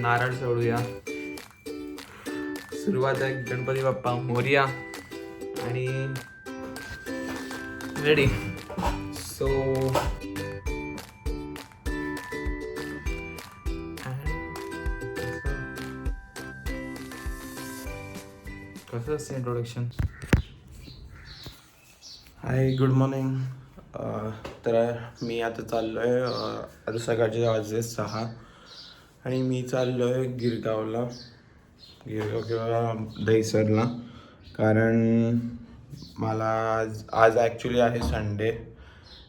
नारळ सोडूया. सुरुवात आहे गणपती बाप्पा मोरया आणि रेडी. सो कसं असतं इंट्रोडक्शन. हाय, गुड मॉर्निंग. तर मी आता चाललो आहे, आता सकाळचे वाजले 6 आणि मी चाललो आहे गिरगाव किंवा दहिसरला. कारण मला आज ॲक्च्युली आहे Sunday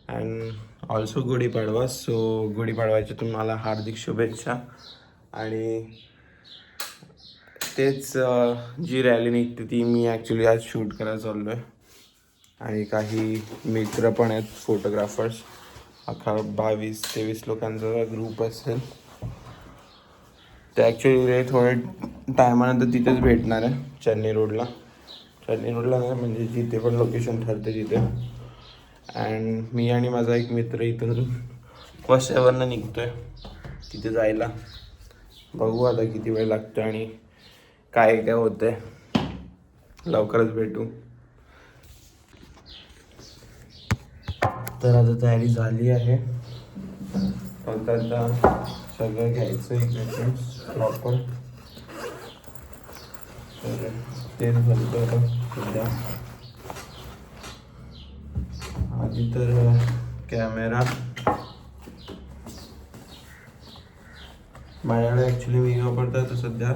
and also Gudhi Padwa. So गुढीपाडव्याच्या तुम्हाला हार्दिक शुभेच्छा. आणि तेच जी रॅली निघते ती मी ॲक्च्युली आज शूट करायला चाललो आहे. आणि काही मित्र पण आहेत, फोटोग्राफर्स. अख्खा 22-23 लोकांचा ग्रुप असेल. ते ॲक्च्युली थोडे टायमानंतर तिथेच भेटणार आहे, चेन्नई रोडला नाही, म्हणजे जिथे पण लोकेशन ठरते तिथे. अँड मी आणि माझा एक मित्र इथून वसईवरनं निघतो आहे तिथे जायला. बघू आता किती वेळ लागतो आणि काय होतं आहे. लवकरच भेटू. तर आता तयारी झाली आहे, फक्त आता सगळं घ्यायचं इक्विपमेंट्स प्रॉपर. तर तेच बोलतो आता सध्या. आधी तर कॅमेरा माझ्याकडे ॲक्च्युली मी वापरतो तर सध्या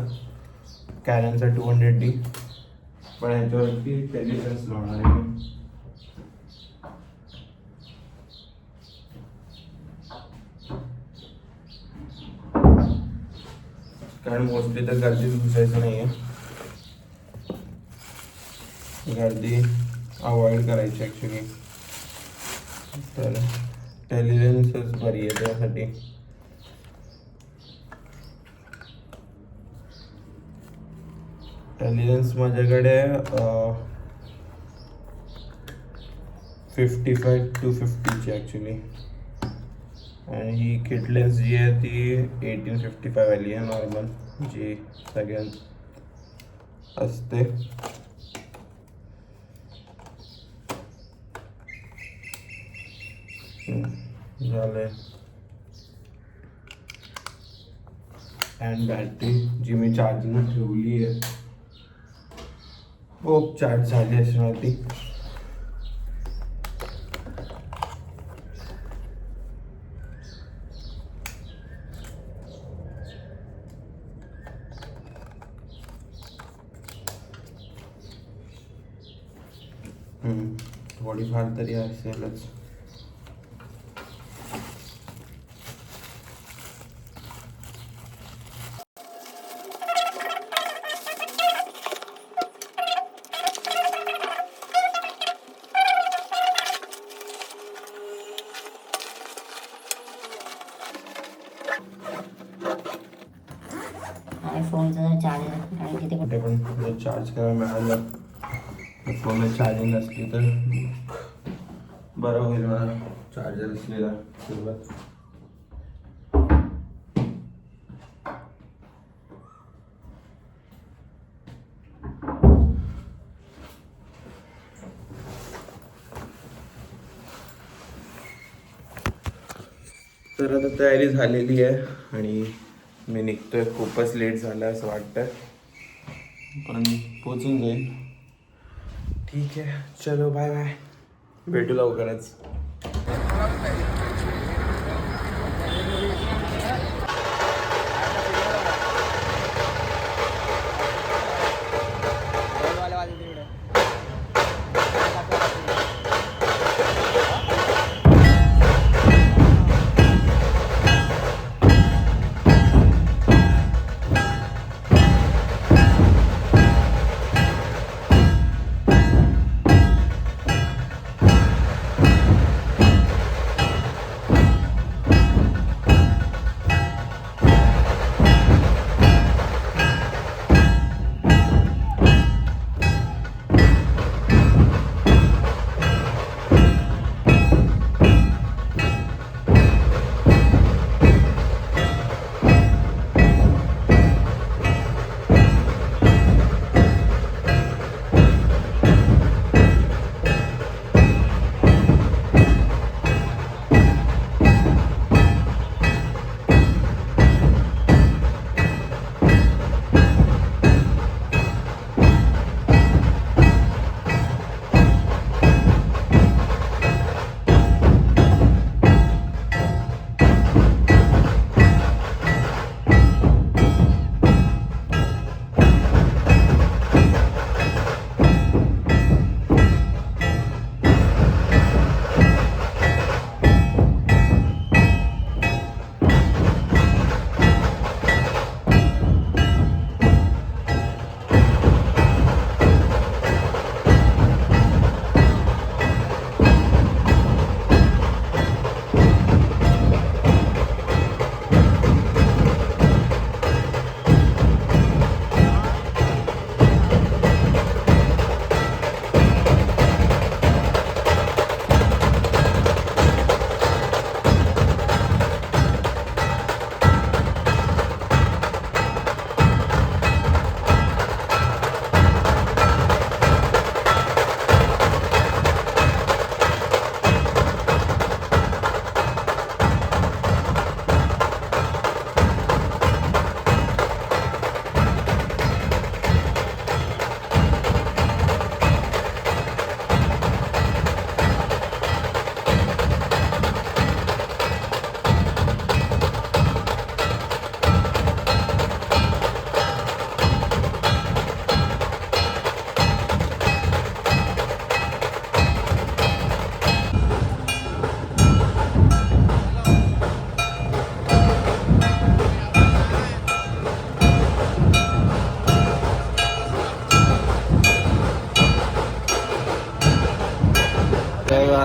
कॅननचा 200D, पण ह्याच्यावरती टेलिलेन्स लावणार आहे मी. कारण मोस्टली तर गर्दीत घुसायचं नाही आहे, गर्दी अवॉइड करायची ॲक्च्युली. तर टेलिलेन्सच बरी आहे त्यासाठी. टेलिलेन्स माझ्याकडे 55-50ची ॲक्च्युली. आणि ही किट लेन्स जी आहे ती 1855 वाली आहे, नॉर्मल जी सगळ्यात असते. झालंय. अँड बॅटरी जी मी चार्जिंग ठेवली आहे, हो चार्ज झाली असणार ती. थोडीफार तरी असेलच. फोनचं चार्जर आणि किती कुठे पण चार्ज करायला मिळालं, फोनला चार्जिंग असली तर बरं होईल मला चार्जर असलेला सुरुवात. तर आता तयारी झालेली आहे आणि मी निघतोय. खूपच लेट झालं असं वाटतं, पण पोचून जाईल. ठीक आहे, चलो बाय बाय, भेटू लवकरच.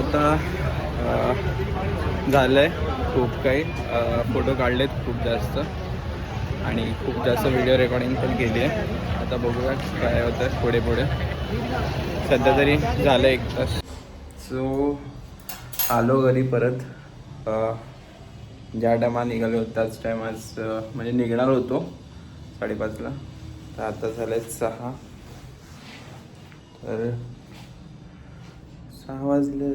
आता झालं आहे खूप काही फोटो काढलेत खूप जास्त आणि खूप जास्त व्हिडिओ रेकॉर्डिंग पण केली आहे. आता बघूया काय होतं पुढे पुढे. सध्या तरी झालं 1 तास. सो आलो घरी परत. ज्या टायमात निघालो त्याच टायमात म्हणजे निघणार होतो 5:30ला. तर आता झाले 6. तर 6 वाजले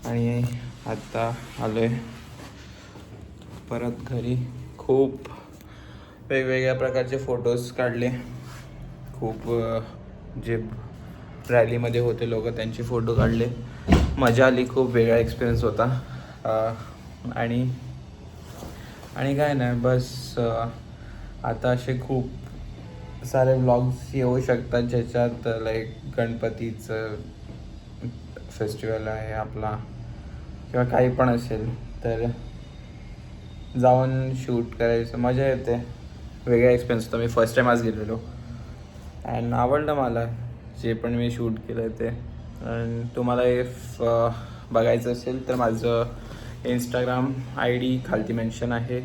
आणि आता आलो आहे परत घरी. खूप वेगवेगळ्या प्रकारचे फोटोज काढले. खूप जे रॅलीमध्ये होते लोक त्यांचे फोटो काढले. मजा आली. खूप वेगळा एक्सपिरियन्स होता. आणि काय नाही बस आता असे खूप सारे व्लॉग्स येऊ शकतात ज्याच्यात लाईक गणपतीचं फेस्टिवल आहे आपला किंवा काही पण असेल तर जाऊन शूट करायचं मजा येते. वेगळा एक्सपिरियन्स होता. मी फर्स्ट टाईम आज गेलेलो अँड आवडलं मला जे पण मी शूट केलं ते. आणि तुम्हाला इफ बघायचं असेल तर माझं इंस्टाग्राम ID खालती मेन्शन आहे.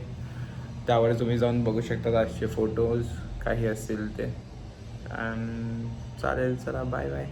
त्यावर तुम्ही जाऊन बघू शकता आजचे फोटोज काही असतील ते. अँड चालेल. चला बाय बाय.